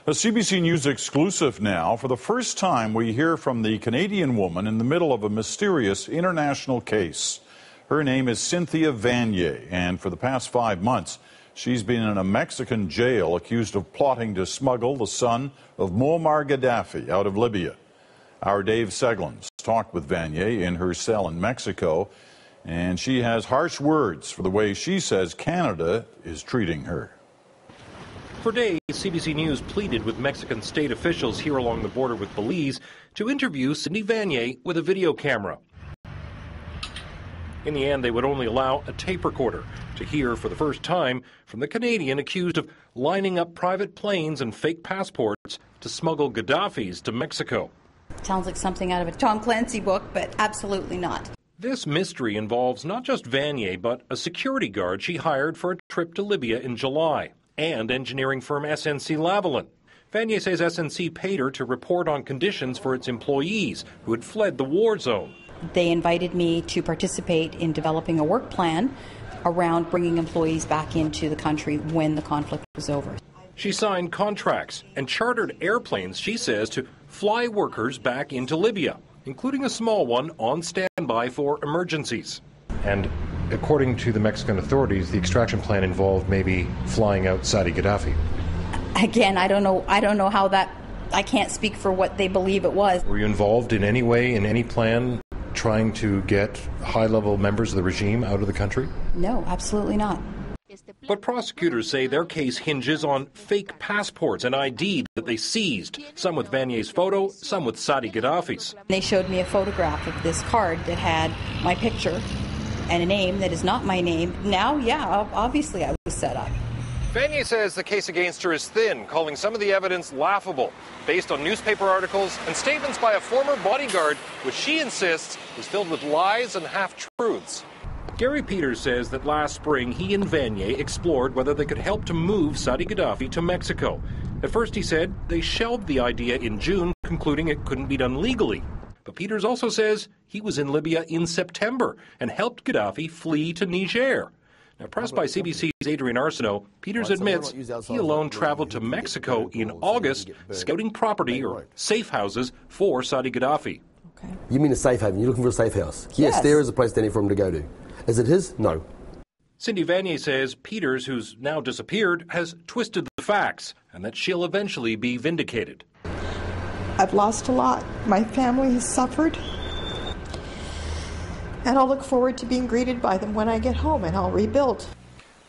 A CBC News exclusive now. For the first time, we hear from the Canadian woman in the middle of a mysterious international case. Her name is Cyndy Vanier, and for the past 5 months, she's been in a Mexican jail accused of plotting to smuggle the son of Muammar Gaddafi out of Libya. Our Dave Seglins talked with Vanier in her cell in Mexico, and she has harsh words for the way she says Canada is treating her. For days, CBC News pleaded with Mexican state officials here along the border with Belize to interview Cyndy Vanier with a video camera. In the end, they would only allow a tape recorder to hear for the first time from the Canadian accused of lining up private planes and fake passports to smuggle Gaddafis to Mexico. Sounds like something out of a Tom Clancy book, but absolutely not. This mystery involves not just Vanier, but a security guard she hired for a trip to Libya in July, and engineering firm SNC-Lavalin. Vanier says SNC paid her to report on conditions for its employees who had fled the war zone. They invited me to participate in developing a work plan around bringing employees back into the country when the conflict was over. She signed contracts and chartered airplanes, she says, to fly workers back into Libya, including a small one on standby for emergencies. And according to the Mexican authorities, the extraction plan involved maybe flying out Saadi Gaddafi. Again, I don't know how that, I can't speak for what they believe it was. Were you involved in any way, in any plan, trying to get high-level members of the regime out of the country? No, absolutely not. But prosecutors say their case hinges on fake passports and ID that they seized, some with Vanier's photo, some with Saadi Gaddafi's. They showed me a photograph of this card that had my picture and a name that is not my name. Now, yeah, obviously I was set up. Vanier says the case against her is thin, calling some of the evidence laughable, based on newspaper articles and statements by a former bodyguard, which she insists was filled with lies and half-truths. Gary Peters says that last spring he and Vanier explored whether they could help to move Saadi Gaddafi to Mexico. At first, he said, they shelved the idea in June, concluding it couldn't be done legally. But Peters also says he was in Libya in September and helped Gaddafi flee to Niger. Now, pressed by CBC's Adrian Arsenault, Peters admits he alone traveled to Mexico in August, scouting property or safe houses for Saadi Gaddafi. Okay. You mean a safe haven? You're looking for a safe house? Yes, there is a place for him to go to. Is it his? No. Cyndy Vanier says Peters, who's now disappeared, has twisted the facts and that she'll eventually be vindicated. I've lost a lot. My family has suffered. And I'll look forward to being greeted by them when I get home, and I'll rebuild.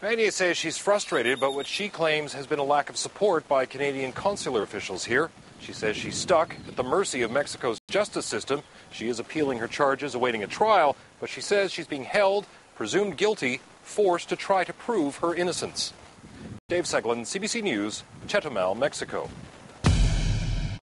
Vanier says she's frustrated by what she claims has been a lack of support by Canadian consular officials here. She says she's stuck at the mercy of Mexico's justice system. She is appealing her charges, awaiting a trial, but she says she's being held, presumed guilty, forced to try to prove her innocence. Dave Seglin, CBC News, Chetumal, Mexico.